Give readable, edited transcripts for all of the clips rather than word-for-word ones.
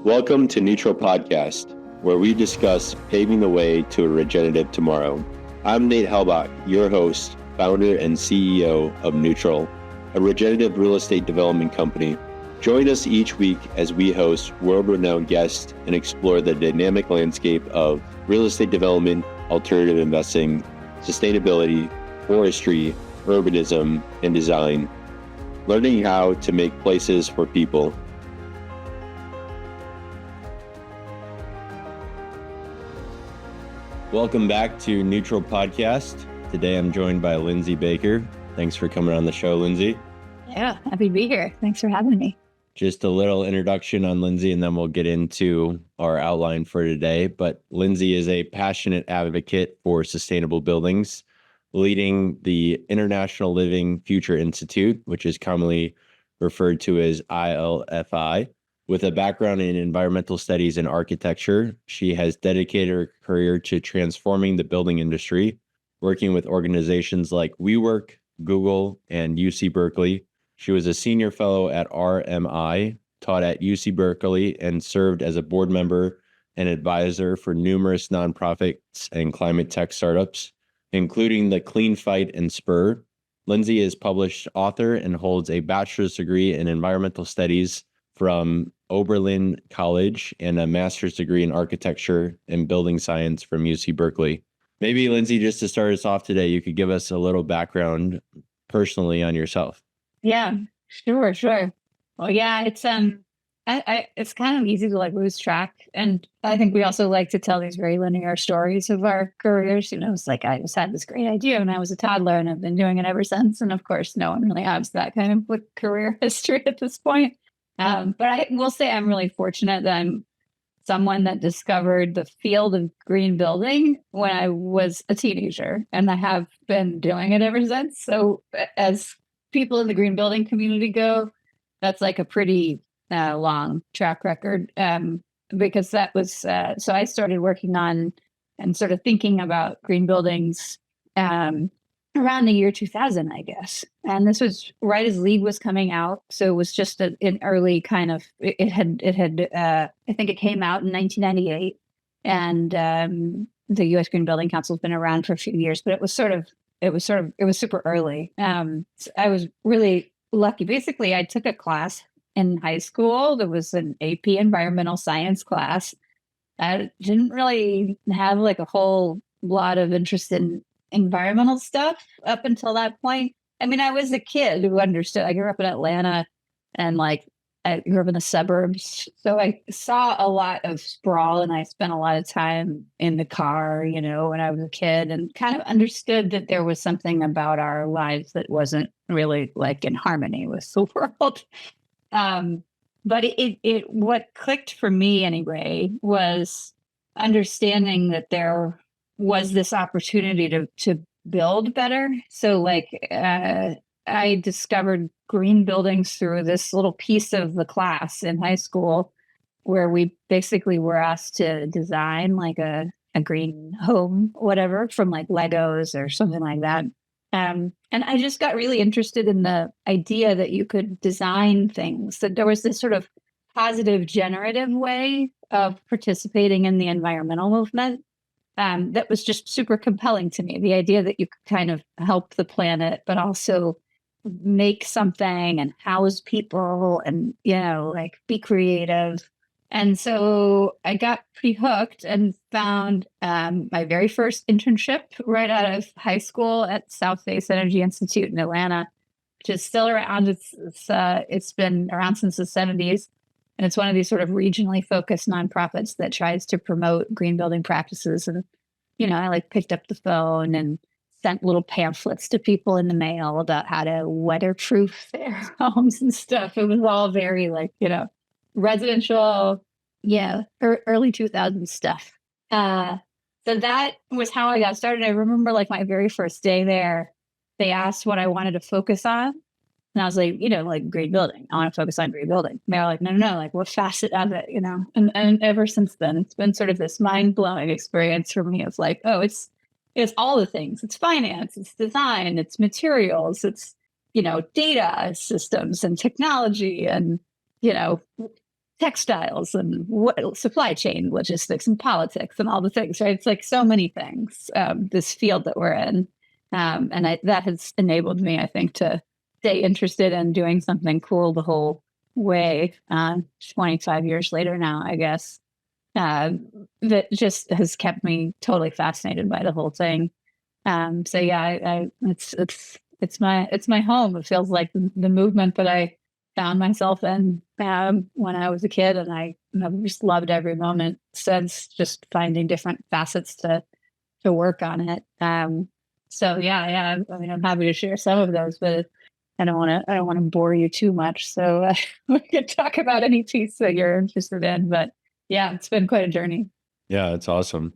Welcome to Neutral Podcast, where we discuss paving the way to a regenerative tomorrow. I'm Nate Helbach, your host, founder and CEO of Neutral, a regenerative real estate development company. Join us each week as we host world-renowned guests and explore the dynamic landscape of real estate development, alternative investing, sustainability, forestry, urbanism, and design, learning how to make places for people. Welcome back to Neutral Podcast. Today I'm joined by Lindsay Baker. Thanks for coming on the show, Lindsay. Yeah, happy to be here. Thanks for having me. Just a little introduction on Lindsay, and then we'll get into our outline for today. But Lindsay is a passionate advocate for sustainable buildings, leading the International Living Future Institute, which is commonly referred to as ILFI. With a background in environmental studies and architecture, she has dedicated her career to transforming the building industry, working with organizations like WeWork, Google, and UC Berkeley. She was a senior fellow at RMI, taught at UC Berkeley, and served as a board member and advisor for numerous nonprofits and climate tech startups, including the Clean Fight and Spur. Lindsay is published author and holds a bachelor's degree in environmental studies from Oberlin College and a master's degree in architecture and building science from UC Berkeley. Maybe, Lindsay, just to start us off today, you could give us a little background personally on yourself. Yeah, sure. Well, yeah, it's it's kind of easy to lose track, and I think we also like to tell these very linear stories of our careers. It's like I just had this great idea when I was a toddler, and I've been doing it ever since. And of course, no one really has that kind of career history at this point. But I will say I'm really fortunate that I'm someone that discovered the field of green building when I was a teenager, and I have been doing it ever since. So as people in the green building community go, that's like a pretty long track record, because that was, so I started working on and sort of thinking about green buildings around the year 2000, I guess. And this was right as LEED was coming out. So it was just an early kind of, it had I think it came out in 1998. And the U.S. Green Building Council has been around for a few years, but it was super early. So I was really lucky. Basically, I took a class in high school. There was an AP environmental science class. I didn't really have a whole lot of interest in environmental stuff up until that point. I mean, I was a kid who understood. I grew up in Atlanta, and I grew up in the suburbs. So I saw a lot of sprawl, and I spent a lot of time in the car, when I was a kid, and kind of understood that there was something about our lives that wasn't really in harmony with the world. But what clicked for me anyway was understanding that there was this opportunity to build better. So I discovered green buildings through this little piece of the class in high school, where we basically were asked to design a green home, whatever, from Legos or something like that. And I just got really interested in the idea that you could design things, that there was this sort of positive generative way of participating in the environmental movement. That was just super compelling to me. The idea that you could kind of help the planet, but also make something and house people and, be creative. And so I got pretty hooked and found my very first internship right out of high school at South Face Energy Institute in Atlanta, which is still around. It's been around since the 70s. And it's one of these sort of regionally focused nonprofits that tries to promote green building practices. And, I picked up the phone and sent little pamphlets to people in the mail about how to weatherproof their homes and stuff. It was all very residential, early 2000s stuff. So that was how I got started. I remember my very first day there, they asked what I wanted to focus on. And I was green building. I want to focus on green building. And they were no, what facet of it, And ever since then, it's been sort of this mind-blowing experience for me of it's all the things. It's finance, it's design, it's materials, it's, data systems and technology and, textiles and supply chain logistics and politics and all the things, right? It's like so many things, this field that we're in. That has enabled me, I think, to stay interested in doing something cool the whole way. 25 years later now, I guess, that just has kept me totally fascinated by the whole thing. So yeah, it's my home. It feels like the movement that I found myself in when I was a kid, and I've just loved every moment since, just finding different facets to work on it. So yeah. I mean, I'm happy to share some of those, but I don't want to bore you too much. So we can talk about any piece that you're interested in. But yeah, it's been quite a journey. Yeah, it's awesome.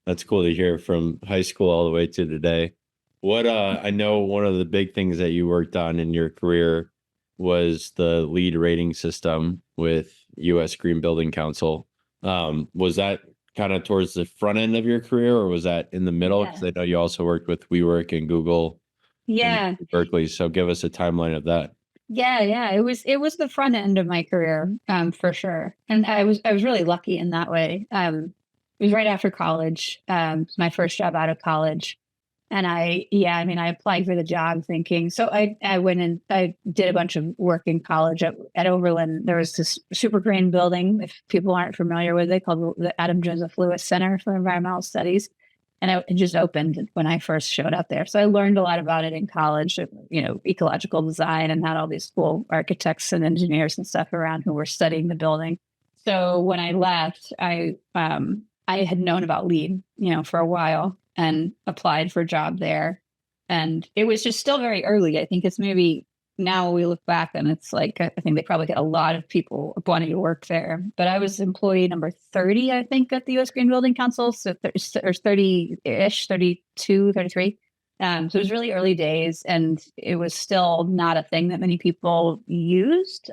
That's cool to hear from high school all the way to today. What I know one of the big things that you worked on in your career was the LEED rating system with US Green Building Council. Was that kind of towards the front end of your career, or was that in the middle? Because I know you also worked with WeWork and Google and Berkeley. So give us a timeline of that. Yeah. It was the front end of my career, for sure. And I was really lucky in that way. It was right after college, my first job out of college. And I applied for the job thinking, so I went and I did a bunch of work in college at Oberlin. There was this super green building, if people aren't familiar with it, called the Adam Joseph Lewis Center for Environmental Studies. And it just opened when I first showed up there. So I learned a lot about it in college, ecological design, and had all these cool architects and engineers and stuff around who were studying the building. So when I left, I had known about LEED, for a while, and applied for a job there. And it was just still very early. I think it's maybe now we look back and it's like, I think they probably get a lot of people wanting to work there. But I was employee number 30, I think, at the US Green Building Council. So there's 30-ish, 32, 33. So it was really early days, and it was still not a thing that many people used.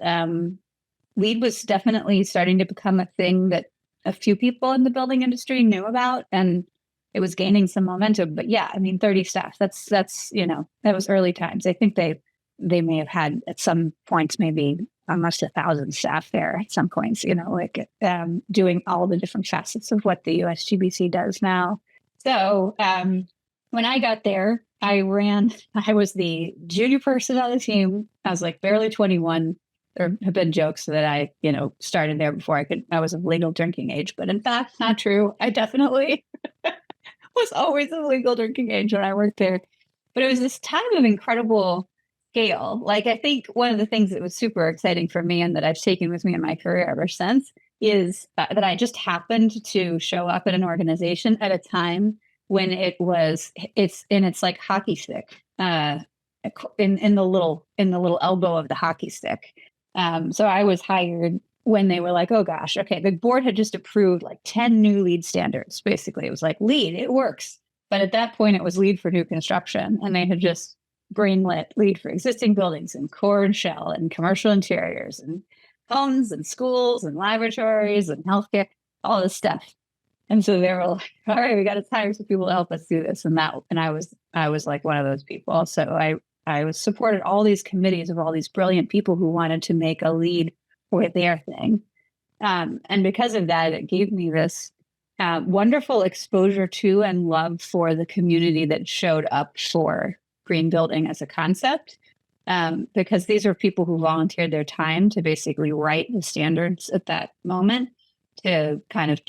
LEED was definitely starting to become a thing that a few people in the building industry knew about, and it was gaining some momentum. But yeah, I mean, 30 staff, that's, that was early times. I think they may have had at some points, maybe almost 1,000 staff there at some points, doing all the different facets of what the USGBC does now. So when I got there, I was the junior person on the team. I was like barely 21. There have been jokes that I, started there before I was of legal drinking age, but in fact, not true. I definitely was always of legal drinking age when I worked there. But it was this time of incredible scale. Like, I think one of the things that was super exciting for me, and that I've taken with me in my career ever since, is that I just happened to show up at an organization at a time when it's in its like hockey stick, in the little elbow of the hockey stick. So I was hired when they were like, oh gosh, okay, the board had just approved like 10 new LEED standards. Basically, it was like, LEED, it works. But at that point, it was LEED for new construction. And they had just greenlit LEED for existing buildings and core and shell and commercial interiors and homes and schools and laboratories and healthcare, all this stuff. And so they were like, all right, we got to hire some people to help us do this. And I was like one of those people. So I was supported all these committees of all these brilliant people who wanted to make a LEED for their thing. And because of that, it gave me this wonderful exposure to and love for the community that showed up for green building as a concept. Because these are people who volunteered their time to basically write the standards at that moment, to kind of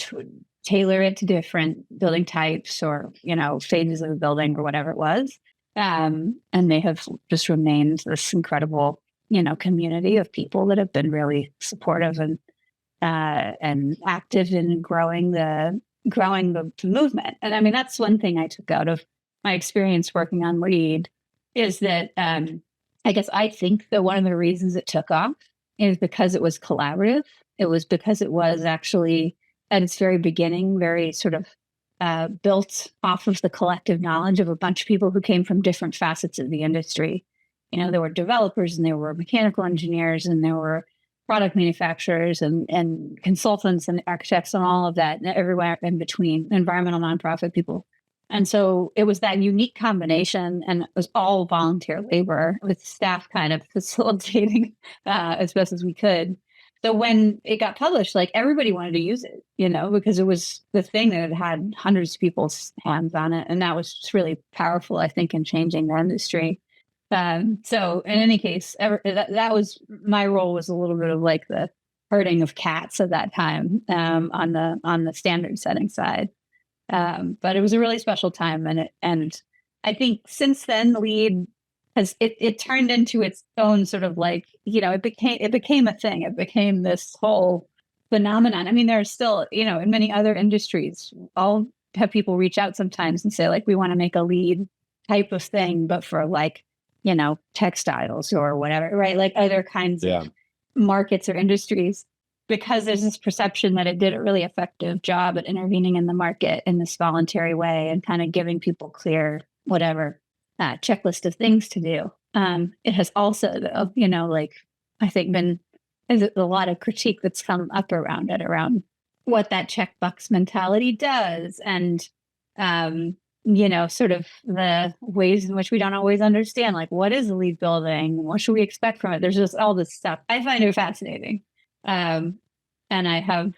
tailor it to different building types or, phases of a building or whatever it was. And they have just remained this incredible, community of people that have been really supportive and active in growing the movement. And I mean, that's one thing I took out of my experience working on LEED, is that I think that one of the reasons it took off is because it was collaborative. It was because it was actually at its very beginning, very sort of built off of the collective knowledge of a bunch of people who came from different facets of the industry. There were developers, and there were mechanical engineers, and there were product manufacturers and consultants and architects and all of that, and everywhere in between, environmental nonprofit people. And so it was that unique combination, and it was all volunteer labor with staff kind of facilitating as best as we could. So when it got published, like everybody wanted to use it, because it was the thing that had hundreds of people's hands on it. And that was just really powerful, I think, in changing the industry. So in any case, that was my role, was a little bit of like the herding of cats at that time, on the standard setting side. But it was a really special time, and I think since then, LEED has it turned into its own sort of like, it became a thing. It became this whole phenomenon. I mean, there's still, in many other industries, I'll have people reach out sometimes and say, like, we want to make a LEED type of thing, but for like, textiles or whatever, right? Like other kinds of markets or industries, because there's this perception that it did a really effective job at intervening in the market in this voluntary way and kind of giving people clear, whatever, checklist of things to do. It has also, like, I think there's a lot of critique that's come up around it, around what that checkbox mentality does, and sort of the ways in which we don't always understand, like, what is a LEED building? What should we expect from it? There's just all this stuff. I find it fascinating. And I have,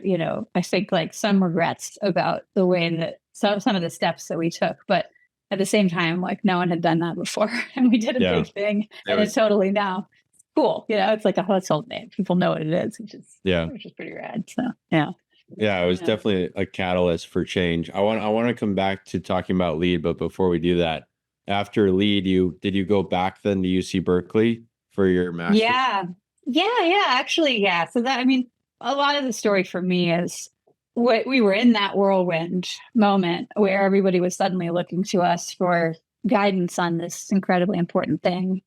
I think like some regrets about the way that some of the steps that we took, but at the same time, like no one had done that before, and we did a big thing, and it's totally now cool. It's like a household name. People know what it is, which is pretty rad. So it was definitely a catalyst for change. I want to come back to talking about LEED, but before we do that, after LEED, did you go back then to UC Berkeley for your master's? Actually, so that, I mean, a lot of the story for me is we were in that whirlwind moment where everybody was suddenly looking to us for guidance on this incredibly important thing.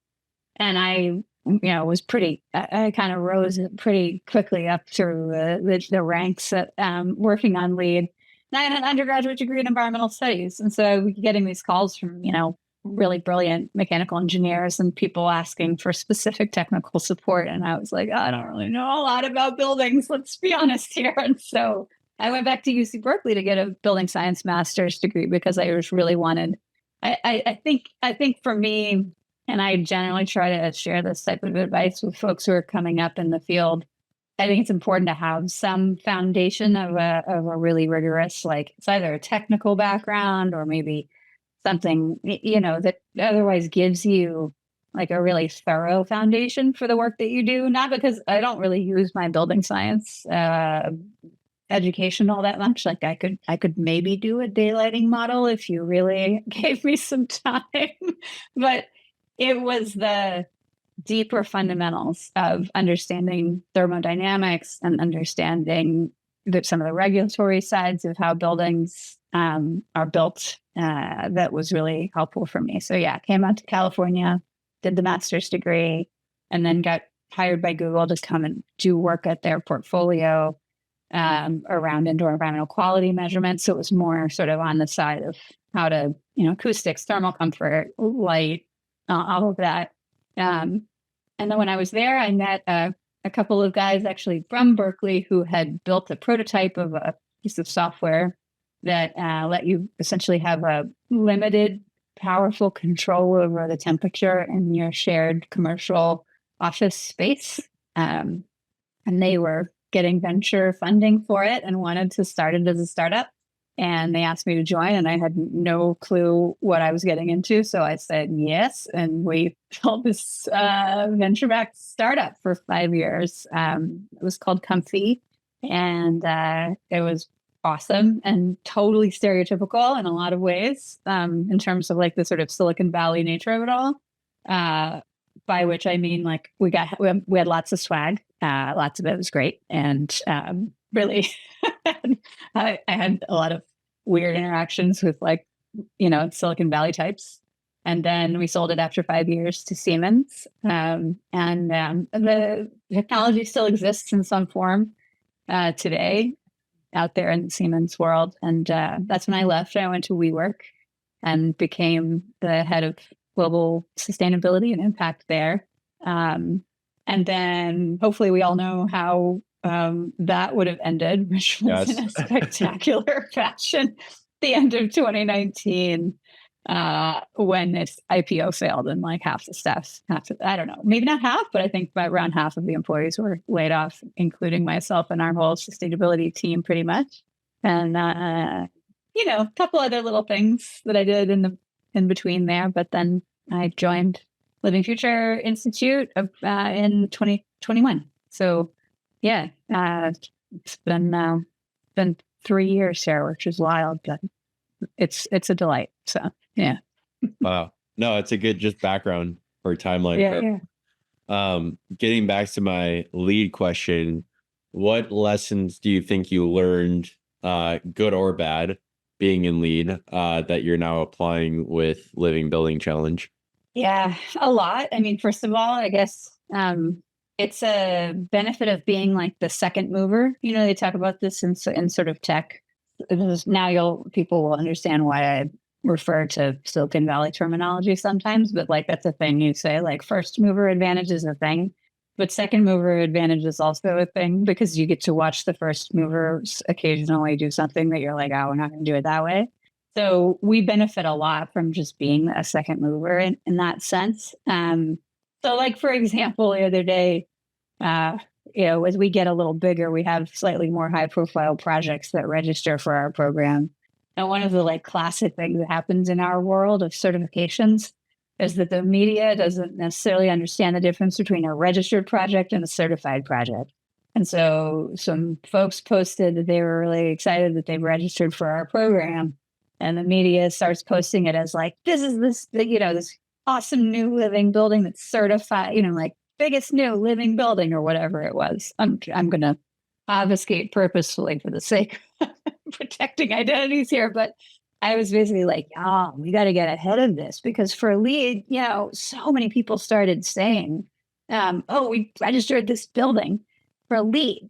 And I was I kind of rose pretty quickly up through the ranks at working on LEED. And I had an undergraduate degree in environmental studies. And so getting these calls from, really brilliant mechanical engineers and people asking for specific technical support. And I was like, I don't really know a lot about buildings, let's be honest here. And so I went back to UC Berkeley to get a building science master's degree, because I just really wanted, I think for me, and I generally try to share this type of advice with folks who are coming up in the field, I think it's important to have some foundation of a really rigorous, like, it's either a technical background or maybe something, that otherwise gives you like a really thorough foundation for the work that you do. Not because I don't really use my building science education all that much. Like I could maybe do a daylighting model if you really gave me some time, but it was the deeper fundamentals of understanding thermodynamics and understanding some of the regulatory sides of how buildings are built that was really helpful for me. So came out to California, did the master's degree, and then got hired by Google to come and do work at their portfolio around indoor environmental quality measurements. So it was more sort of on the side of how to, acoustics, thermal comfort, light, all of that. And then when I was there, I met a couple of guys actually from Berkeley who had built a prototype of a piece of software that let you essentially have a limited, powerful control over the temperature in your shared commercial office space. And they were getting venture funding for it and wanted to start it as a startup. And they asked me to join, and I had no clue what I was getting into. So I said yes. And we built this venture-backed startup for 5 years. It was called Comfy. And it was awesome and totally stereotypical in a lot of ways, in terms of like the sort of Silicon Valley nature of it all. By which I mean, like, we had lots of swag. Lots of it was great. And really, I had a lot of weird interactions with, like, Silicon Valley types. And then we sold it after 5 years to Siemens. And the technology still exists in some form today out there in the Siemens world. And that's when I left. I went to WeWork and became the head of global sustainability and impact there. And then hopefully we all know how that would have ended, which was in a spectacular fashion. The end of 2019, when its IPO failed and like half the staff, I don't know, maybe not half, but I think by around half of the employees were laid off, including myself and our whole sustainability team pretty much. And, a couple other little things that I did in between there, but then I joined Living Future Institute in 2021. So yeah, it's been 3 years here, which is wild, but it's a delight. So yeah. Wow. No, it's a good just background or timeline. Getting back to my lead question, what lessons do you think you learned, good or bad, being in lead, that you're now applying with Living Building Challenge? Yeah, a lot. I mean, first of all, I guess it's a benefit of being like the second mover. They talk about this in sort of tech. Now people will understand why I refer to Silicon Valley terminology sometimes, but like that's a thing you say, like first mover advantage is a thing, but second mover advantage is also a thing because you get to watch the first movers occasionally do something that you're like, oh, we're not going to do it that way. So we benefit a lot from just being a second mover in that sense. So like, for example, the other day, as we get a little bigger, we have slightly more high profile projects that register for our program. And one of the like classic things that happens in our world of certifications is that the media doesn't necessarily understand the difference between a registered project and a certified project. And so some folks posted that they were really excited that they've registered for our program. And the media starts posting it as like, this awesome new living building that's certified, like biggest new living building or whatever it was. I'm going to obfuscate purposefully for the sake of protecting identities here. But I was basically like, oh, we got to get ahead of this because for LEED, so many people started saying, we registered this building for LEED,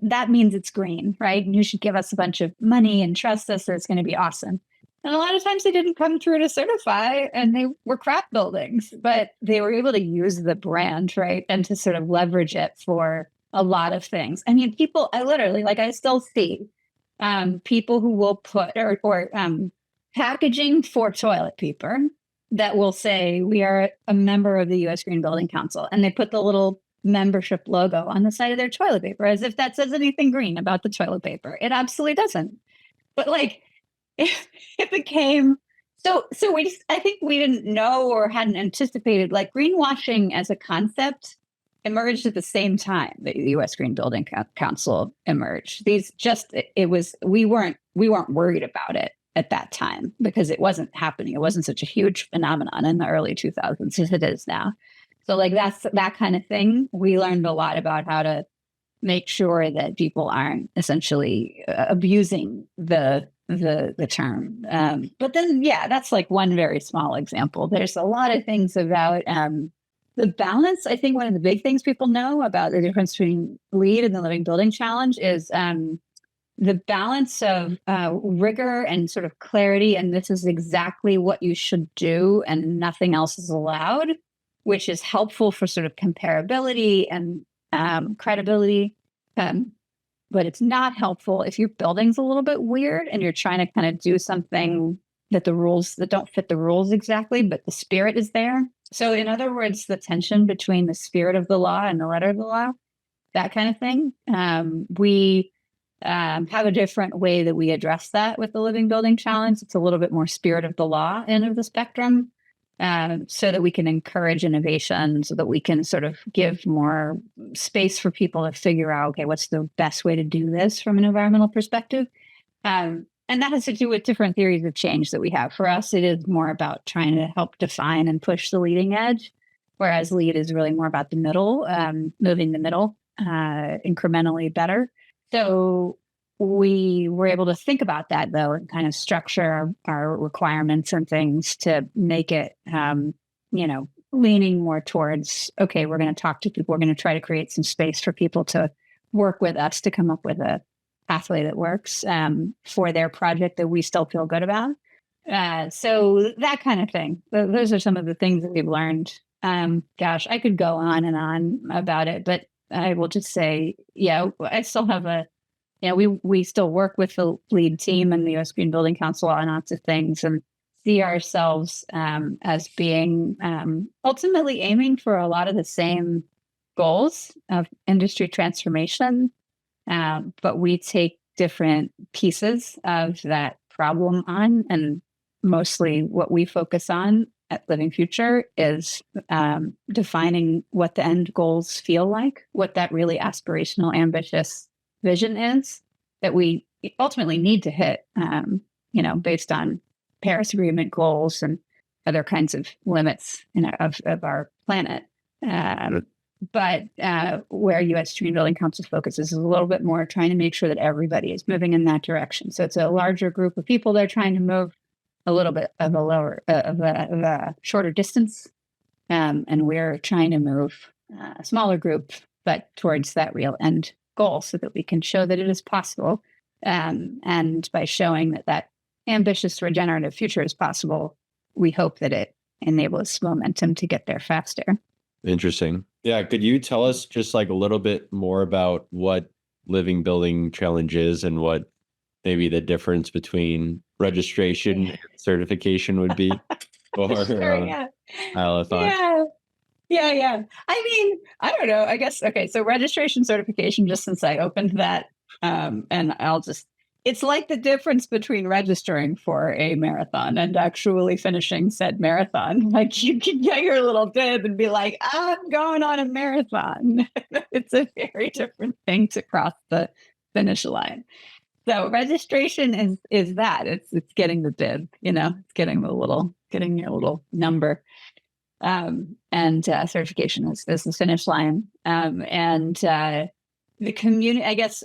that means it's green, right? And you should give us a bunch of money and trust us that it's going to be awesome. And a lot of times they didn't come through to certify and they were crap buildings, but they were able to use the brand, right? And to sort of leverage it for a lot of things. I mean, I still see people who will put or packaging for toilet paper that will say, we are a member of the U.S. Green Building Council. And they put the little membership logo on the side of their toilet paper as if that says anything green about the toilet paper. It absolutely doesn't. But like, it became I think we didn't know or hadn't anticipated like greenwashing as a concept emerged at the same time that the U.S. Green Building Council emerged. We weren't worried about it at that time because it wasn't happening. It wasn't such a huge phenomenon in the early 2000s as it is now. So like that's that kind of thing. We learned a lot about how to make sure that people aren't essentially abusing the term. But then, that's like one very small example. There's a lot of things about the balance. I think one of the big things people know about the difference between LEED and the Living Building Challenge is the balance of rigor and sort of clarity. And this is exactly what you should do and nothing else is allowed, which is helpful for sort of comparability and credibility. But it's not helpful if your building's a little bit weird and you're trying to kind of do something that don't fit the rules exactly, but the spirit is there. So in other words, the tension between the spirit of the law and the letter of the law, that kind of thing. We have a different way that we address that with the Living Building Challenge. It's a little bit more spirit of the law end of the spectrum. So that we can encourage innovation, so that we can sort of give more space for people to figure out, okay, what's the best way to do this from an environmental perspective? And that has to do with different theories of change that we have. For us, it is more about trying to help define and push the leading edge, whereas LEED is really more about the middle, moving the middle incrementally better. So we were able to think about that, though, and kind of structure our requirements and things to make it, leaning more towards, okay, we're going to talk to people. We're going to try to create some space for people to work with us to come up with a pathway that works for their project that we still feel good about. So that kind of thing. Those are some of the things that we've learned. Gosh, I could go on and on about it, but I will just say, I still have we still work with the LEED team and the U.S. Green Building Council on lots of things. And see ourselves as being ultimately aiming for a lot of the same goals of industry transformation, but we take different pieces of that problem on. And mostly what we focus on at Living Future is defining what the end goals feel like, what that really aspirational, ambitious vision is that we ultimately need to hit, based on Paris Agreement goals and other kinds of limits of our planet. But where U.S. Green Building Council focuses is a little bit more trying to make sure that everybody is moving in that direction. So it's a larger group of people that are trying to move a little bit of a shorter distance, and we're trying to move a smaller group, but towards that real end goal, so that we can show that it is possible. And by showing that ambitious regenerative future is possible, we hope that it enables momentum to get there faster. Interesting. Yeah. Could you tell us just like a little bit more about what Living Building Challenge is and what maybe the difference between registration and certification would be for Sure, yeah. ILFI? Yeah. I mean, I don't know. I guess, okay. So registration certification, just since I opened that, and it's like the difference between registering for a marathon and actually finishing said marathon. Like you can get your little bib and be like, I'm going on a marathon. It's a very different thing to cross the finish line. So registration is that it's getting the bib, it's getting your little number. And certification is the finish line. And the community, I guess,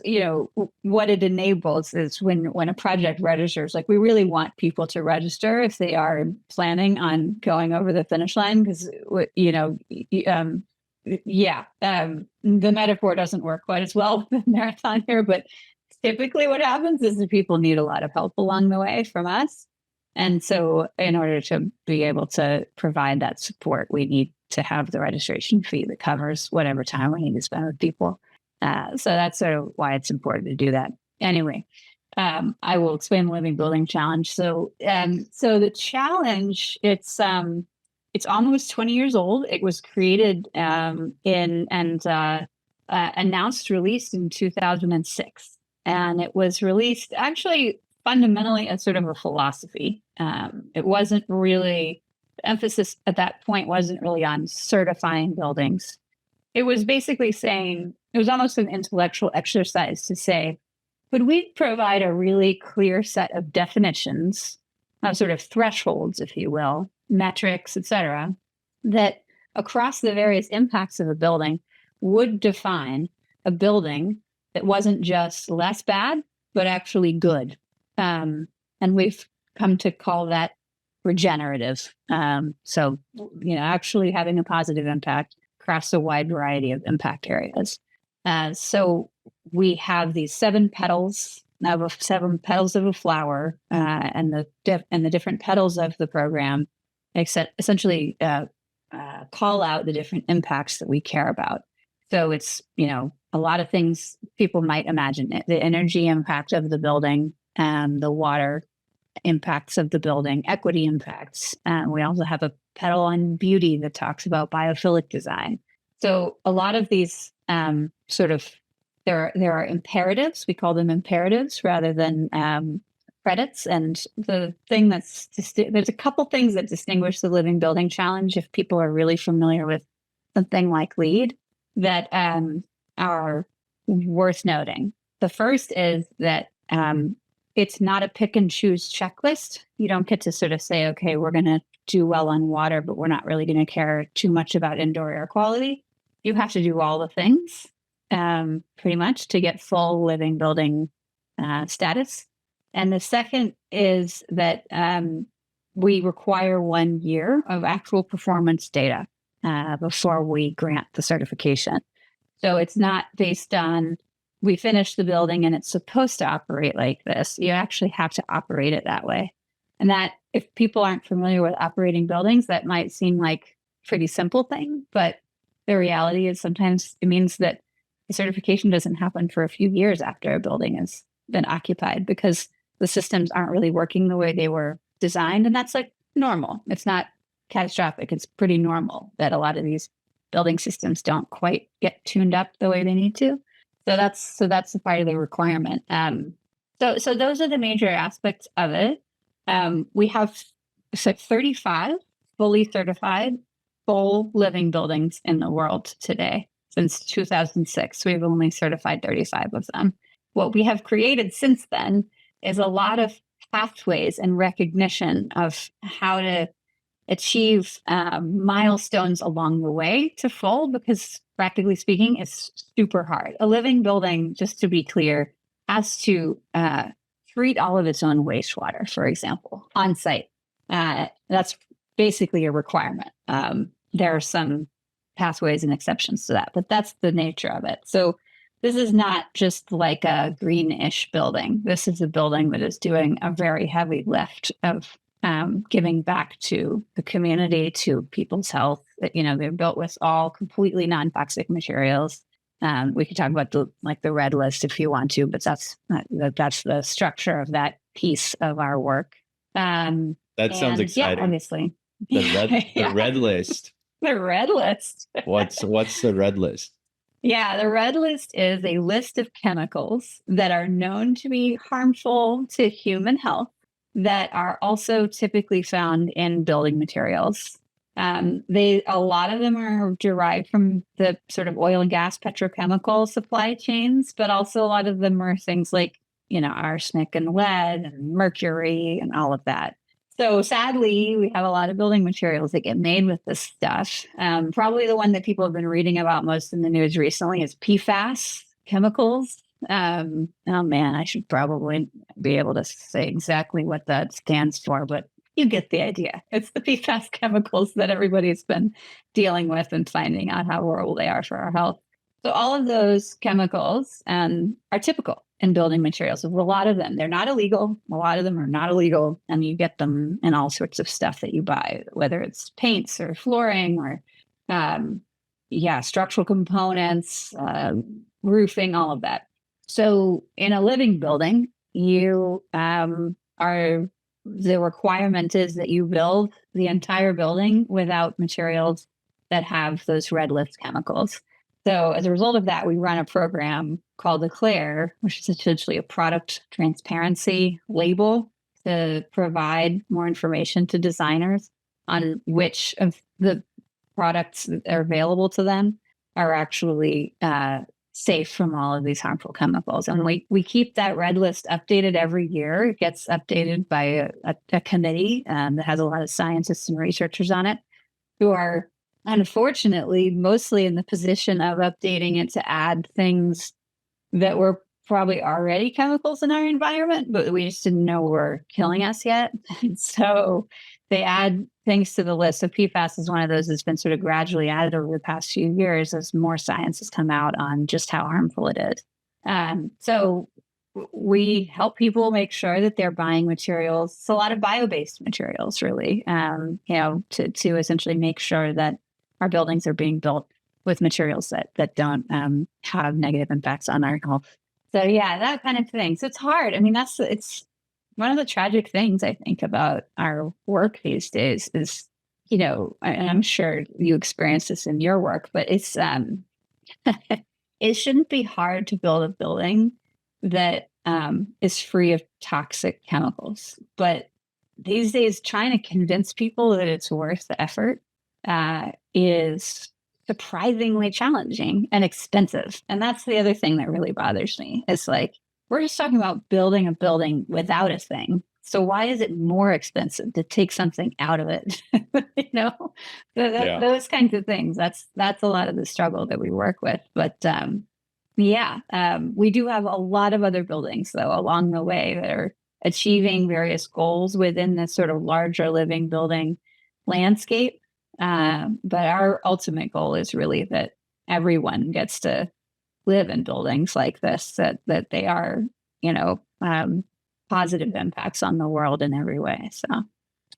what it enables is when a project registers, like we really want people to register if they are planning on going over the finish line, because, the metaphor doesn't work quite as well with the marathon here, but typically what happens is that people need a lot of help along the way from us. And so in order to be able to provide that support, we need to have the registration fee that covers whatever time we need to spend with people. So that's sort of why it's important to do that. Anyway, I will explain the Living Building Challenge. So the challenge, it's almost 20 years old. It was created announced, released in 2006. And it was released actually fundamentally as sort of a philosophy. It wasn't really, the emphasis at that point wasn't really on certifying buildings. It was basically saying, it was almost an intellectual exercise to say, could we provide a really clear set of definitions, sort of thresholds, if you will, metrics, et cetera, that across the various impacts of a building would define a building that wasn't just less bad, but actually good. And we've come to call that regenerative. So, actually having a positive impact across a wide variety of impact areas. So we have these seven petals of a flower, and the different petals of the program, essentially call out the different impacts that we care about. So it's, a lot of things people might imagine: the energy impact of the building, the water impacts of the building, equity impacts. We also have a petal on beauty that talks about biophilic design. So a lot of these there are imperatives. We call them imperatives rather than credits. And the thing there's a couple things that distinguish the Living Building Challenge, if people are really familiar with something like LEED, that are worth noting. The first is that it's not a pick and choose checklist. You don't get to sort of say, okay, we're going to do well on water, but we're not really going to care too much about indoor air quality. You have to do all the things pretty much to get full living building status. And the second is that we require 1 year of actual performance data before we grant the certification. So it's not based on, we finished the building and it's supposed to operate like this. You actually have to operate it that way. And that, if people aren't familiar with operating buildings, that might seem like a pretty simple thing, but the reality is sometimes it means that the certification doesn't happen for a few years after a building has been occupied, because the systems aren't really working the way they were designed, and that's like normal. It's not catastrophic. It's pretty normal that a lot of these building systems don't quite get tuned up the way they need to. So that's the part of the requirement. So those are the major aspects of it. We have 35 fully certified full living buildings in the world today. Since 2006, we've only certified 35 of them. What we have created since then is a lot of pathways and recognition of how to achieve milestones along the way to full, because practically speaking, it's super hard. A living building, just to be clear, has to treat all of its own wastewater, for example, on site. That's basically a requirement. There are some pathways and exceptions to that, but that's the nature of it. So this is not just like a greenish building. This is a building that is doing a very heavy lift of giving back to the community, to people's health. They're built with all completely non-toxic materials. We could talk about the red list if you want to, but that's the structure of that piece of our work. That sounds exciting. Yeah, obviously. The red list. The red list. What's the red list? Yeah, the red list is a list of chemicals that are known to be harmful to human health that are also typically found in building materials. A lot of them are derived from the sort of oil and gas petrochemical supply chains, but also a lot of them are things like, arsenic and lead and mercury and all of that. So sadly, we have a lot of building materials that get made with this stuff. Probably the one that people have been reading about most in the news recently is PFAS chemicals. Oh man, I should probably be able to say exactly what that stands for, but you get the idea. It's the PFAS chemicals that everybody's been dealing with and finding out how horrible they are for our health. So all of those chemicals are typical in building materials. A lot of them, they're not illegal. A lot of them are not illegal, and you get them in all sorts of stuff that you buy, whether it's paints or flooring or, structural components, roofing, all of that. So in a living building, the requirement is that you build the entire building without materials that have those red list chemicals. So as a result of that, we run a program called Declare, which is essentially a product transparency label to provide more information to designers on which of the products that are available to them are actually safe from all of these harmful chemicals. And we keep that red list updated every year. It gets updated by a committee that has a lot of scientists and researchers on it, who are unfortunately mostly in the position of updating it to add things that were probably already chemicals in our environment, but we just didn't know were killing us yet. And so they add things to the list. So PFAS is one of those that's been sort of gradually added over the past few years as more science has come out on just how harmful it is. So we help people make sure that they're buying materials. It's a lot of bio-based materials, really, to essentially make sure that our buildings are being built with materials that don't have negative impacts on our health. So yeah, that kind of thing. So it's hard. I mean, it's one of the tragic things I think about our work these days is, and I'm sure you experience this in your work, but it's it shouldn't be hard to build a building that is free of toxic chemicals. But these days, trying to convince people that it's worth the effort is surprisingly challenging and expensive. And that's the other thing that really bothers me. It's like, we're just talking about building a building without a thing. So why is it more expensive to take something out of it? Those kinds of things. That's a lot of the struggle that we work with. But we do have a lot of other buildings, though, along the way that are achieving various goals within this sort of larger living building landscape. But our ultimate goal is really that everyone gets to live in buildings like this, that they are, positive impacts on the world in every way. So,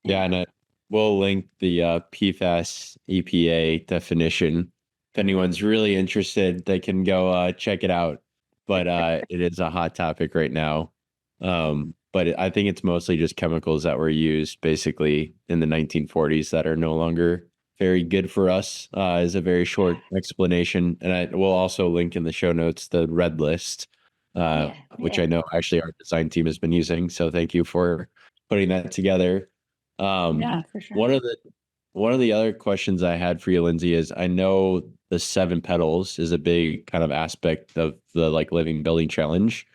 yeah, and we'll link the PFAS EPA definition. If anyone's really interested, they can go check it out. But it is a hot topic right now. but I think it's mostly just chemicals that were used basically in the 1940s that are no longer very good for us, is a very short explanation. And I will also link in the show notes the red list, which I know actually our design team has been using. So thank you for putting that together. Yeah, for sure. One of the other questions I had for you, Lindsay, is I know the 7 petals is a big kind of aspect of the like living building challenge.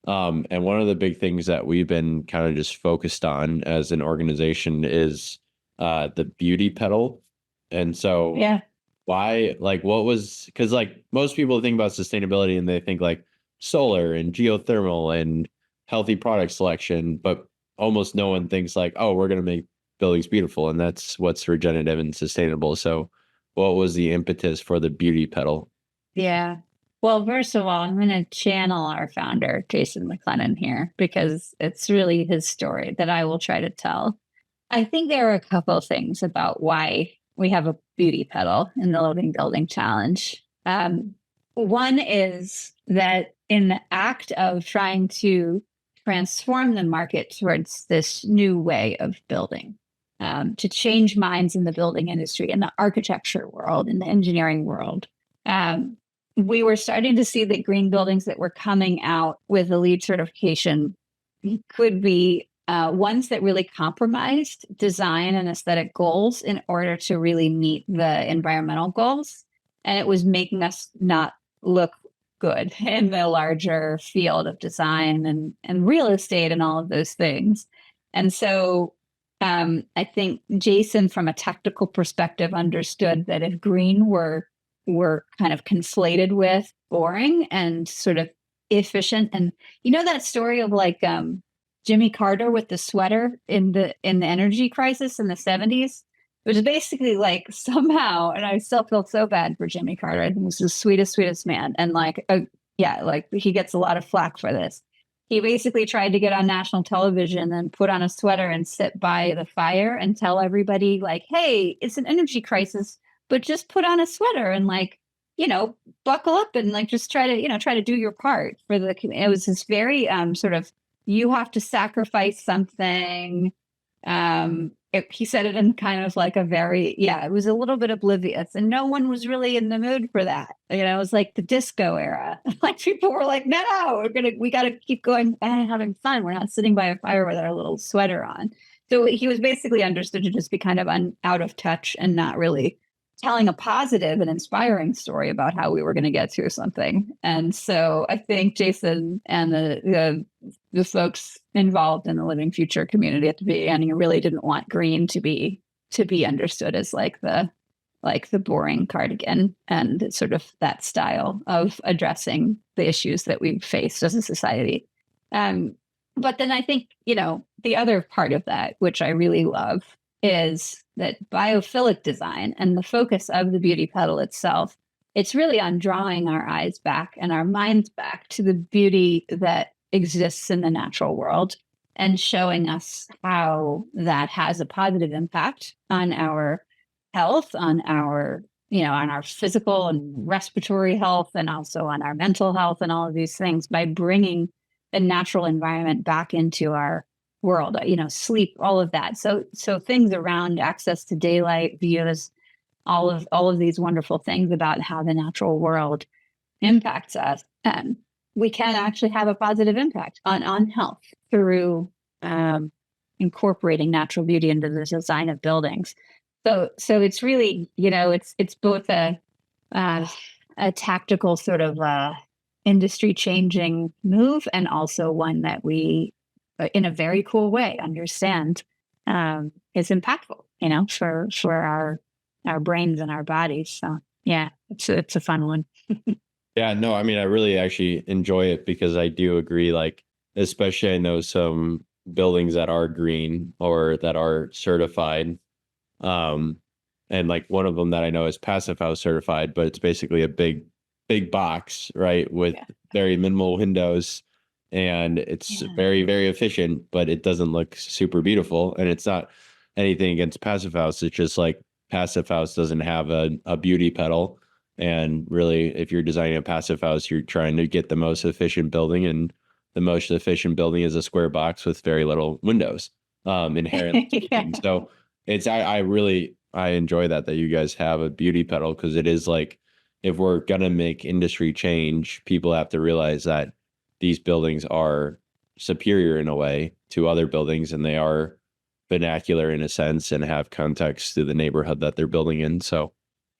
And one of the big things that we've been kind of just focused on as an organization is the beauty petal. And so Yeah. why, like, what was, because like most people think about sustainability and they think like solar and geothermal and healthy product selection, but almost no one thinks like, oh, we're going to make buildings beautiful. And that's what's regenerative and sustainable. So what was the impetus for the beauty petal? Yeah. Well, first of all, I'm going to channel our founder, Jason McLennan, here because it's really his story that I will try to tell. I think there are a couple of things about why we have a beauty petal in the Living Building Challenge. One is that in the act of trying to transform the market towards this new way of building, to change minds in the building industry, in the architecture world, in the engineering world, we were starting to see that green buildings that were coming out with the LEED certification could be ones that really compromised design and aesthetic goals in order to really meet the environmental goals. And it was making us not look good in the larger field of design and real estate and all of those things. And so I think Jason, from a technical perspective, understood that if green were kind of conflated with boring and sort of efficient, and you know that story of like Jimmy Carter with the sweater in the energy crisis in the 70s, it was basically like somehow, and I still feel so bad for Jimmy Carter. I think he's the sweetest man, and like yeah, like he gets a lot of flack for this. He basically tried to get on national television and put on a sweater and sit by the fire and tell everybody like, hey, it's an energy crisis, but just put on a sweater and like, buckle up and like just try to do your part for the. It was this very sort of, you have to sacrifice something. He said it in kind of like a very, it was a little bit oblivious, and no one was really in the mood for that. It was like the disco era. Like people were like, no, we got to keep going and having fun. We're not sitting by a fire with our little sweater on. So he was basically understood to just be kind of out of touch and not really telling a positive and inspiring story about how we were going to get through something. And so I think Jason and the folks involved in the Living Future community at the beginning really didn't want green to be understood as like the boring cardigan, and sort of that style of addressing the issues that we've faced as a society. But then I think, the other part of that, which I really love, is that biophilic design and the focus of the beauty petal itself, it's really on drawing our eyes back and our minds back to the beauty that exists in the natural world and showing us how that has a positive impact on our health, on our, on our physical and respiratory health, and also on our mental health and all of these things by bringing the natural environment back into our world, sleep, all of that. So things around access to daylight, views, all of these wonderful things about how the natural world impacts us. And we can actually have a positive impact on health through incorporating natural beauty into the design of buildings. So it's really, it's both a tactical sort of industry changing move, and also one that we, in a very cool way, understand is impactful, for our brains and our bodies. So yeah, it's a fun one. Yeah, no, I mean, I really actually enjoy it because I do agree, like, especially I know some buildings that are green or that are certified. And like one of them that I know is Passive House certified, but it's basically a big box, right? With very minimal windows, and it's very, very efficient, but it doesn't look super beautiful. And it's not anything against Passive House. It's just like Passive House doesn't have a beauty petal. And really, if you're designing a passive house, you're trying to get the most efficient building. And the most efficient building is a square box with very little windows, inherently speaking. So I enjoy that you guys have a beauty petal, because it is like, if we're going to make industry change, people have to realize that these buildings are superior in a way to other buildings, and they are vernacular in a sense and have context to the neighborhood that they're building in. So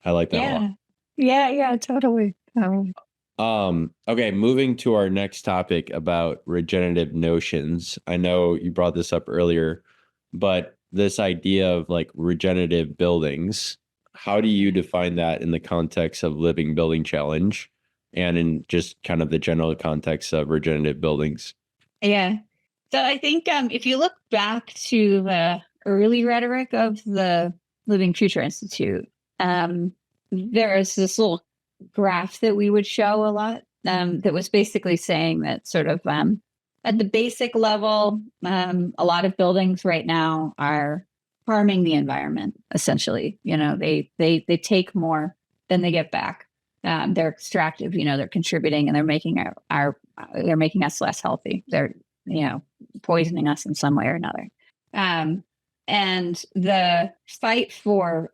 I like that a lot. Yeah, totally. Okay, moving to our next topic about regenerative notions. I know you brought this up earlier, but this idea of like regenerative buildings, how do you define that in the context of Living Building Challenge and in just kind of the general context of regenerative buildings? Yeah. So I think if you look back to the early rhetoric of the Living Future Institute, there is this little graph that we would show a lot that was basically saying that sort of at the basic level, a lot of buildings right now are harming the environment. Essentially, they take more than they get back. They're extractive. They're contributing, and they're making they're making us less healthy. They're poisoning us in some way or another. And the fight for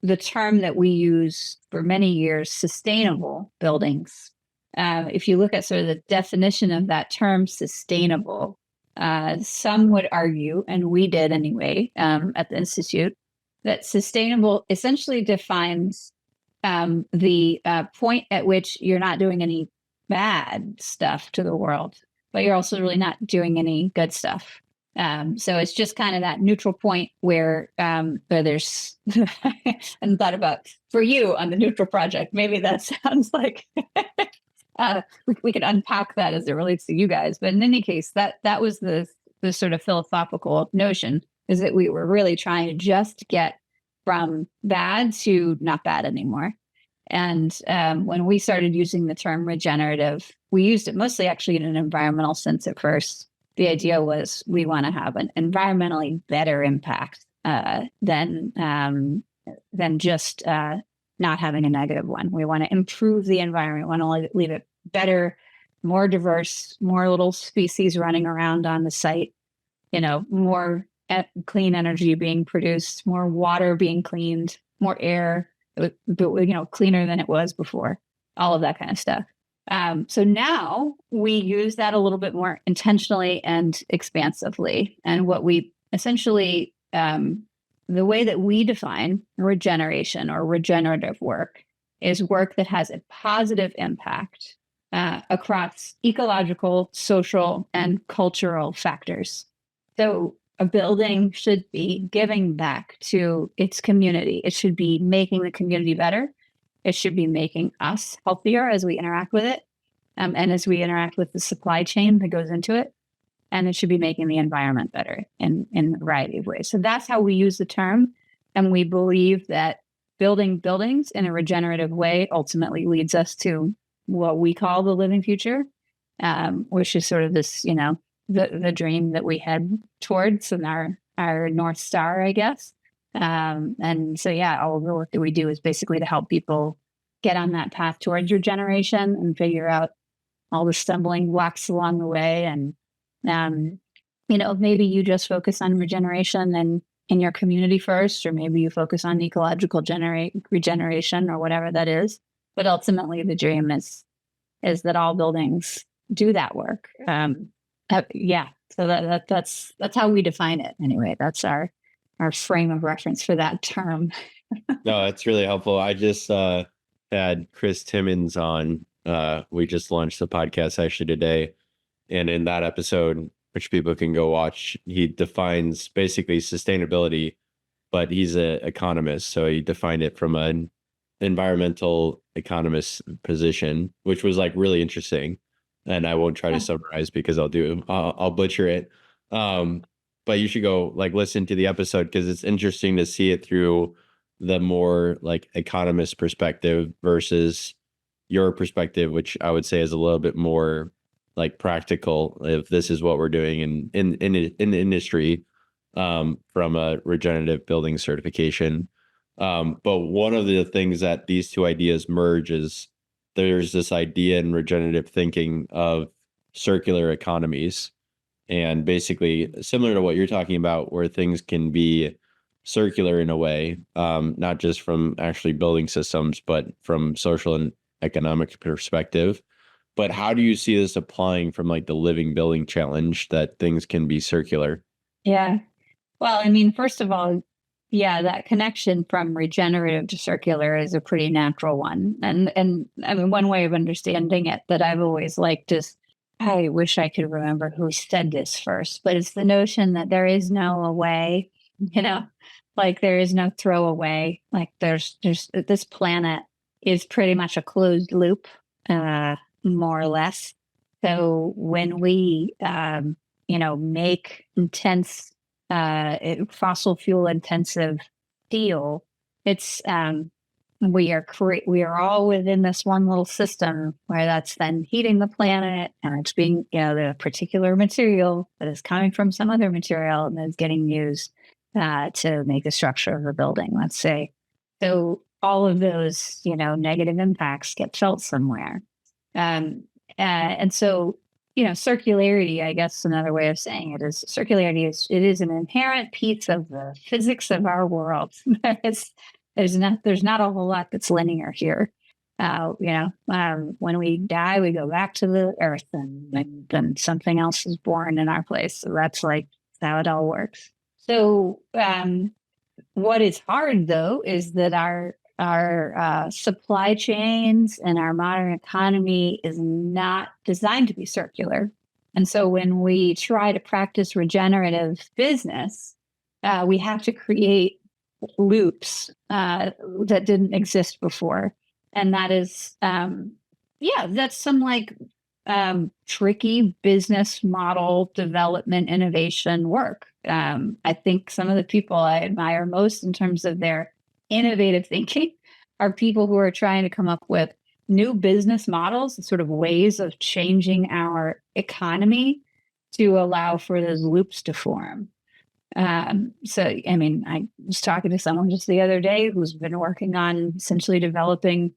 the term that we use for many years, sustainable buildings. If you look at sort of the definition of that term, sustainable, some would argue, and we did anyway, at the Institute, that sustainable essentially defines the point at which you're not doing any bad stuff to the world, but you're also really not doing any good stuff. So it's just kind of that neutral point where there's, and thought about for you on the neutral project, maybe that sounds like we could unpack that as it relates to you guys. But in any case, that was the sort of philosophical notion, is that we were really trying to just get from bad to not bad anymore. And when we started using the term regenerative, we used it mostly actually in an environmental sense at first. The idea was we want to have an environmentally better impact than just not having a negative one. We want to improve the environment. We want to leave it better, more diverse, more little species running around on the site, more clean energy being produced, more water being cleaned, more air, cleaner than it was before, all of that kind of stuff. So now we use that a little bit more intentionally and expansively. And what we essentially, the way that we define regeneration or regenerative work is work that has a positive impact across ecological, social, and cultural factors. So a building should be giving back to its community. It should be making the community better. It should be making us healthier as we interact with it, and as we interact with the supply chain that goes into it. And it should be making the environment better in a variety of ways. So that's how we use the term. And we believe that building buildings in a regenerative way ultimately leads us to what we call the living future, which is sort of this, the dream that we head towards, and our North Star, I guess. And so, all the work that we do is basically to help people get on that path towards regeneration and figure out all the stumbling blocks along the way. And, maybe you just focus on regeneration and in your community first, or maybe you focus on ecological regeneration or whatever that is. But ultimately, the dream is that all buildings do that work. So that's how we define it. Anyway, that's our frame of reference for that term. No, that's really helpful. I just had Chris Timmons on. We just launched the podcast actually today. And in that episode, which people can go watch, he defines basically sustainability, but he's an economist. So he defined it from an environmental economist position, which was like really interesting. And I won't try to summarize because I'll butcher it. But you should go listen to the episode, because it's interesting to see it through the more economist perspective versus your perspective, which I would say is a little bit more practical, if this is what we're doing in the industry, from a regenerative building certification. But one of the things that these two ideas merge is there's this idea in regenerative thinking of circular economies. And basically similar to what you're talking about, where things can be circular in a way, not just from actually building systems, but from social and economic perspective. But how do you see this applying from like the living building challenge that things can be circular? Yeah. Well, I mean, first of all, yeah, that connection from regenerative to circular is a pretty natural one. And I mean, one way of understanding it that I've always liked is, I wish I could remember who said this first, but it's the notion that there is no way, you know, like there is no throwaway. Like there's this planet is pretty much a closed loop, more or less. So when we make intense fossil fuel intensive steel, it's we are all within this one little system where that's then heating the planet, and it's being, the particular material that is coming from some other material and is getting used to make the structure of a building, let's say. So all of those, negative impacts get felt somewhere. And so, circularity, I guess another way of saying it is circularity is an inherent piece of the physics of our world. There's not a whole lot that's linear here. When we die, we go back to the earth, and then something else is born in our place. So that's how it all works. So what is hard though is that our supply chains and our modern economy is not designed to be circular. And so when we try to practice regenerative business, we have to create loops that didn't exist before. And that is, that's some tricky business model development innovation work. I think some of the people I admire most in terms of their innovative thinking are people who are trying to come up with new business models and sort of ways of changing our economy to allow for those loops to form. So, I mean, I was talking to someone just the other day who's been working on essentially developing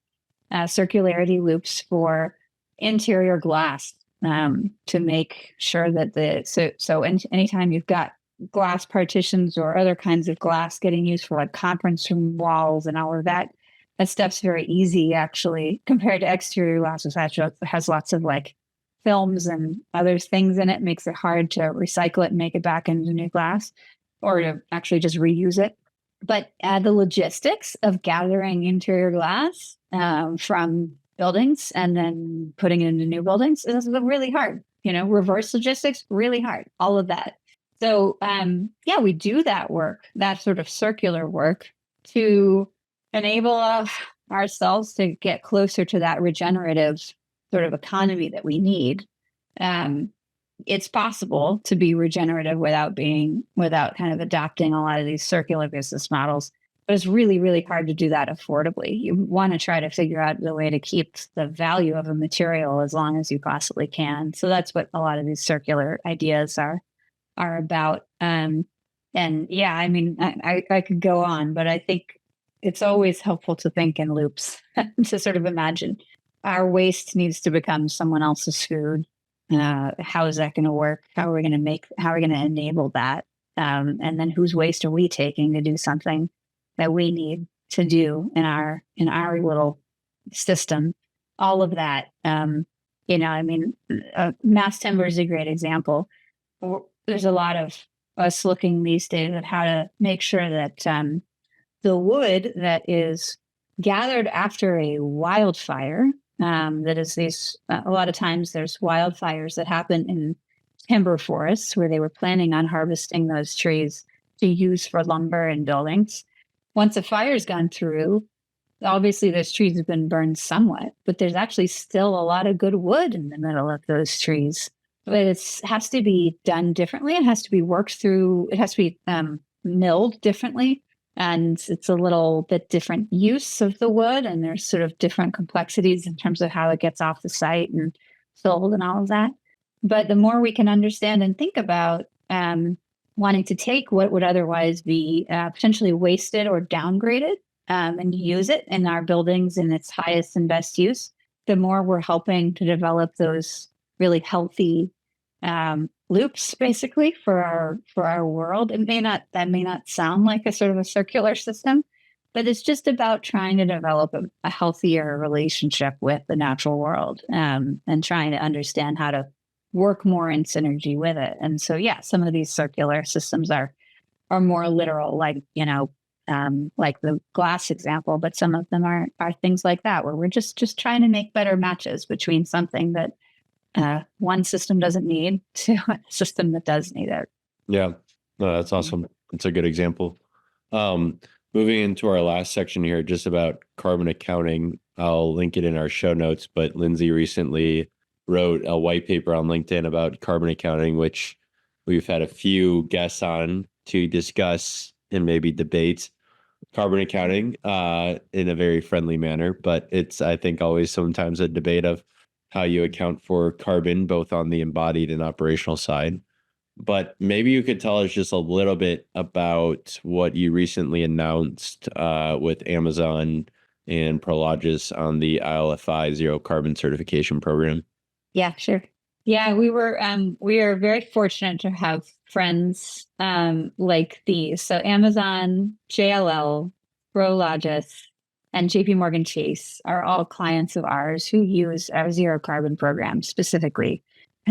circularity loops for interior glass, to make sure that anytime you've got glass partitions or other kinds of glass getting used for like conference room walls and all of that stuff's very easy actually compared to exterior glass, which has lots of like films and other things in it. Makes it hard to recycle it and make it back into new glass, or to actually just reuse it. But the logistics of gathering interior glass from buildings and then putting it into new buildings is really hard. Reverse logistics, really hard. All of that. So, we do that work, that sort of circular work, to enable ourselves to get closer to that regenerative sort of economy that we need. It's possible to be regenerative without kind of adopting a lot of these circular business models, but it's really, really hard to do that affordably. You want to try to figure out the way to keep the value of a material as long as you possibly can. So that's what a lot of these circular ideas are about. I mean, I could go on, but I think it's always helpful to think in loops to sort of imagine our waste needs to become someone else's food. How is that going to work? How are we going to enable that? And then whose waste are we taking to do something that we need to do in our little system? All of that. Mass timber is a great example. There's a lot of us looking these days at how to make sure that the wood that is gathered after a wildfire, that is a lot of times there's wildfires that happen in timber forests where they were planning on harvesting those trees to use for lumber and buildings. Once a fire's gone through, obviously those trees have been burned somewhat, but there's actually still a lot of good wood in the middle of those trees. But it has to be done differently. It has to be worked through. It has to be milled differently. And it's a little bit different use of the wood. And there's sort of different complexities in terms of how it gets off the site and sold and all of that. But the more we can understand and think about wanting to take what would otherwise be potentially wasted or downgraded and use it in our buildings in its highest and best use, the more we're helping to develop those really healthy loops, basically, for our world. That may not sound like a sort of a circular system, but it's just about trying to develop a healthier relationship with the natural world, and trying to understand how to work more in synergy with it. And so, yeah, some of these circular systems are more literal, like, like the glass example, but some of them are things like that, where we're just trying to make better matches between something that one system doesn't need to a system that does need it. Yeah, no, that's awesome. It's a good example. Moving into our last section here, just about carbon accounting, I'll link it in our show notes, but Lindsay recently wrote a white paper on LinkedIn about carbon accounting, which we've had a few guests on to discuss and maybe debate carbon accounting in a very friendly manner. But it's, I think, always sometimes a debate of how you account for carbon, both on the embodied and operational side. But maybe you could tell us just a little bit about what you recently announced with Amazon and Prologis on the ILFI Zero Carbon Certification Program. Yeah, sure. Yeah, we are very fortunate to have friends like these. So Amazon, JLL, Prologis, and JP Morgan Chase are all clients of ours who use our zero carbon program specifically.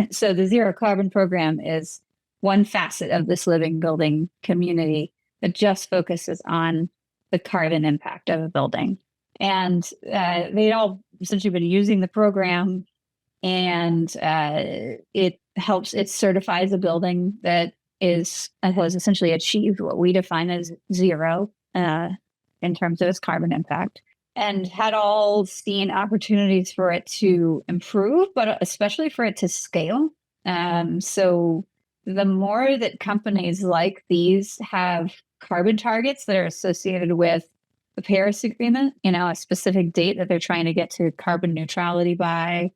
So the zero carbon program is one facet of this living building community that just focuses on the carbon impact of a building. And they'd all essentially been using the program, and it certifies a building that has essentially achieved what we define as zero in terms of its carbon impact, and had all seen opportunities for it to improve, but especially for it to scale. So the more that companies like these have carbon targets that are associated with the Paris Agreement, a specific date that they're trying to get to carbon neutrality by,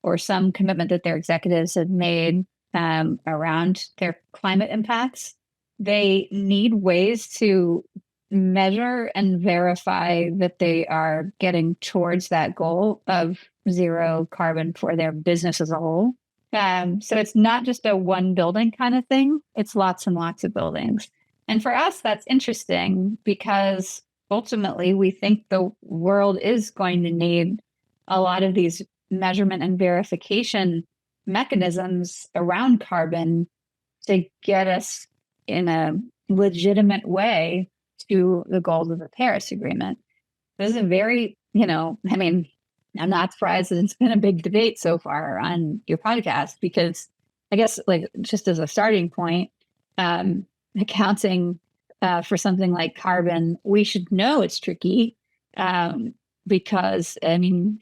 or some commitment that their executives have made around their climate impacts, they need ways to measure and verify that they are getting towards that goal of zero carbon for their business as a whole. So it's not just a one building kind of thing, it's lots and lots of buildings. And for us, that's interesting because ultimately we think the world is going to need a lot of these measurement and verification mechanisms around carbon to get us in a legitimate way to the goals of the Paris Agreement. This is a very, I'm not surprised that it's been a big debate so far on your podcast, because I guess, like, just as a starting point, accounting for something like carbon, we should know it's tricky. Because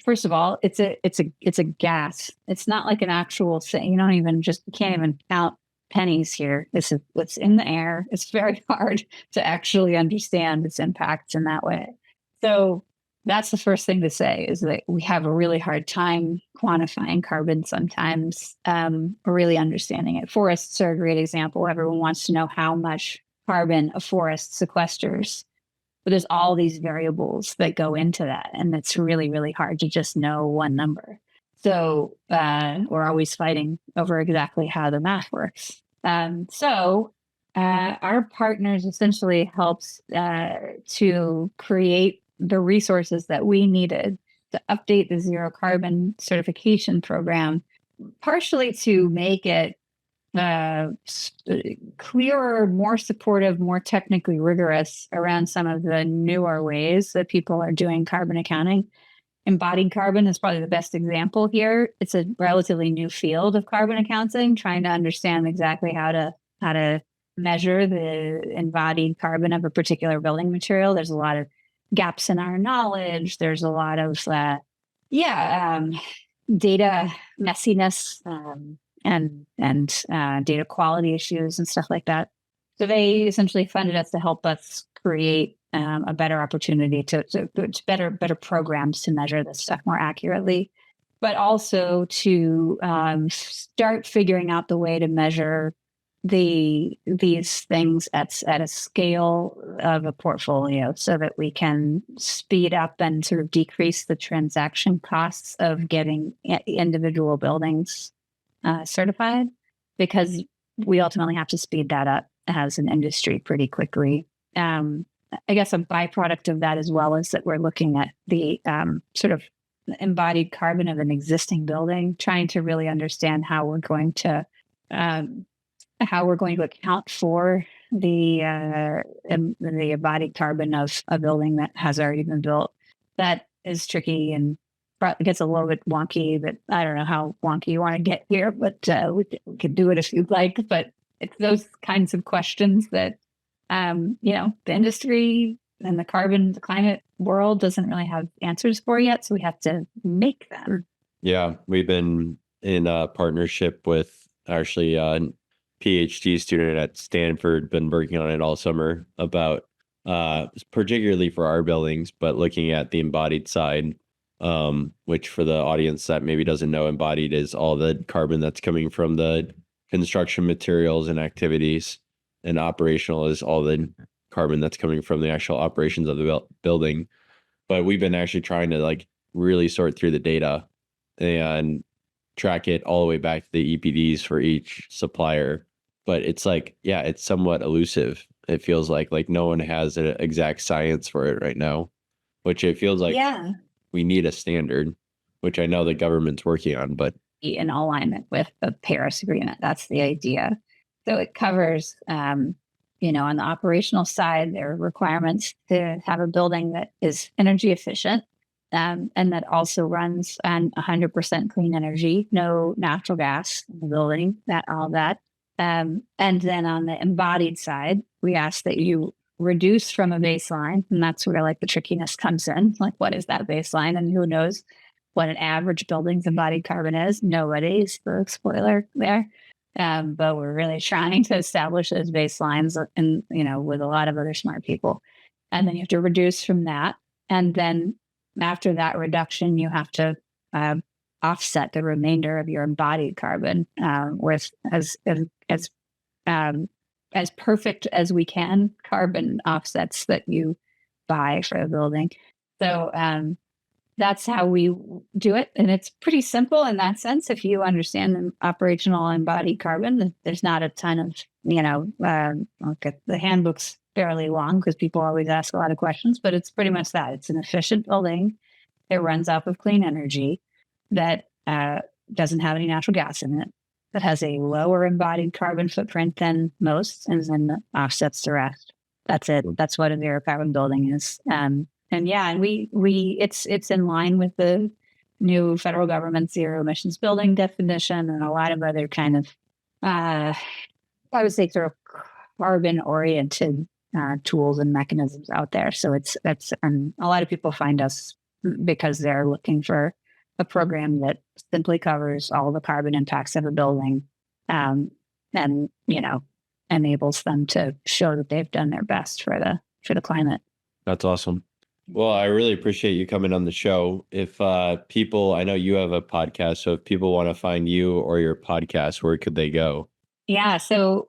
first of all, it's a gas. It's not like an actual thing. You can't even count pennies here. This is what's in the air. It's very hard to actually understand its impacts in that way. So that's the first thing to say, is that we have a really hard time quantifying carbon sometimes, or really understanding it. Forests are a great example. Everyone wants to know how much carbon a forest sequesters. But there's all these variables that go into that, and it's really, really hard to just know one number. So we're always fighting over exactly how the math works. So our partners essentially helps to create the resources that we needed to update the zero carbon certification program, partially to make it clearer, more supportive, more technically rigorous around some of the newer ways that people are doing carbon accounting. Embodied carbon is probably the best example here. It's a relatively new field of carbon accounting, trying to understand exactly how to measure the embodied carbon of a particular building material. There's a lot of gaps in our knowledge. There's a lot of data messiness, and data quality issues and stuff like that. So they essentially funded us to help us create a better opportunity to better programs to measure this stuff more accurately, but also to start figuring out the way to measure these things at a scale of a portfolio, so that we can speed up and sort of decrease the transaction costs of getting individual buildings certified, because we ultimately have to speed that up as an industry pretty quickly. I guess a byproduct of that as well is that we're looking at the sort of embodied carbon of an existing building, trying to really understand how we're going to account for the embodied carbon of a building that has already been built. That is tricky and gets a little bit wonky, but I don't know how wonky you want to get here, but we could do it if you'd like. But it's those kinds of questions that, the industry and the climate world doesn't really have answers for yet. So we have to make them. Yeah, we've been in a partnership with actually a PhD student at Stanford, been working on it all summer about particularly for our buildings, but looking at the embodied side, which for the audience that maybe doesn't know, embodied is all the carbon that's coming from the construction materials and activities, and operational is all the carbon that's coming from the actual operations of the building. But we've been actually trying to really sort through the data and track it all the way back to the EPDs for each supplier. But it's it's somewhat elusive. It feels like no one has an exact science for it right now, which it feels like we need a standard, which I know the government's working on, but in alignment with the Paris Agreement. That's the idea. So it covers, on the operational side, there are requirements to have a building that is energy efficient, and that also runs on 100% clean energy, no natural gas in the building, all that. And then on the embodied side, we ask that you reduce from a baseline, and that's where the trickiness comes in. What is that baseline, and who knows what an average building's embodied carbon is? Nobody's the spoiler there. But we're really trying to establish those baselines and, with a lot of other smart people. And then you have to reduce from that. And then after that reduction, you have to offset the remainder of your embodied carbon with as perfect as we can carbon offsets that you buy for the building. So that's how we do it. And it's pretty simple in that sense. If you understand the operational embodied carbon, there's not a ton of, the handbook's fairly long because people always ask a lot of questions, but it's pretty much that. It's an efficient building. It runs off of clean energy that doesn't have any natural gas in it, that has a lower embodied carbon footprint than most, and then offsets the rest. That's it. That's what a zero carbon building is. And it's in line with the new federal government zero emissions building definition and a lot of other kind of, I would say, sort of carbon oriented tools and mechanisms out there. So that's a lot of people find us because they're looking for a program that simply covers all the carbon impacts of a building, and enables them to show that they've done their best for the climate. That's awesome. Well, I really appreciate you coming on the show. If people, I know you have a podcast, so if people want to find you or your podcast, where could they go? Yeah. So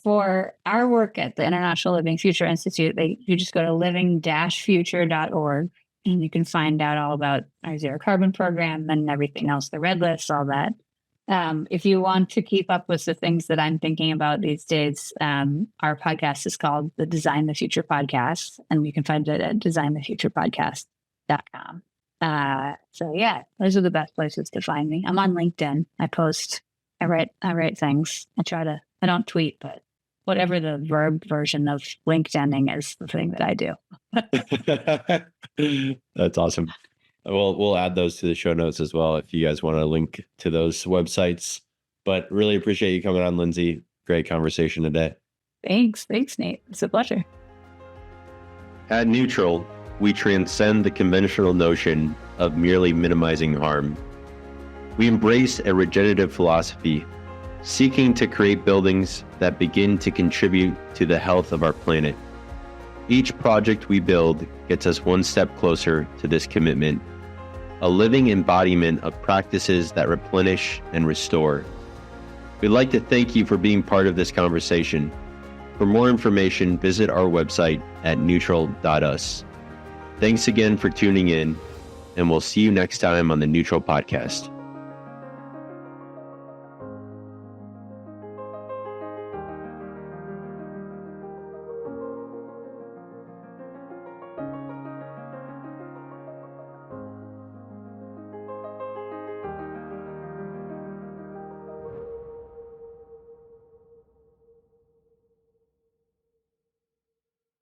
for our work at the International Living Future Institute, you just go to living-future.org, and you can find out all about our zero carbon program and everything else, the red list, all that. If you want to keep up with the things that I'm thinking about these days, our podcast is called the Design the Future Podcast, and you can find it at designthefuturepodcast.com. So yeah, those are the best places to find me. I'm on LinkedIn. I post, I write things. I don't tweet, but whatever the verb version of LinkedIning is the thing that I do. That's awesome. We'll add those to the show notes as well if you guys want to link to those websites. But really appreciate you coming on, Lindsay. Great conversation today. Thanks, Nate. It's a pleasure. At Neutral, we transcend the conventional notion of merely minimizing harm. We embrace a regenerative philosophy, seeking to create buildings that begin to contribute to the health of our planet. Each project we build gets us one step closer to this commitment, a living embodiment of practices that replenish and restore. We'd like to thank you for being part of this conversation. For more information, visit our website at neutral.us. Thanks again for tuning in, and we'll see you next time on the Neutral Podcast.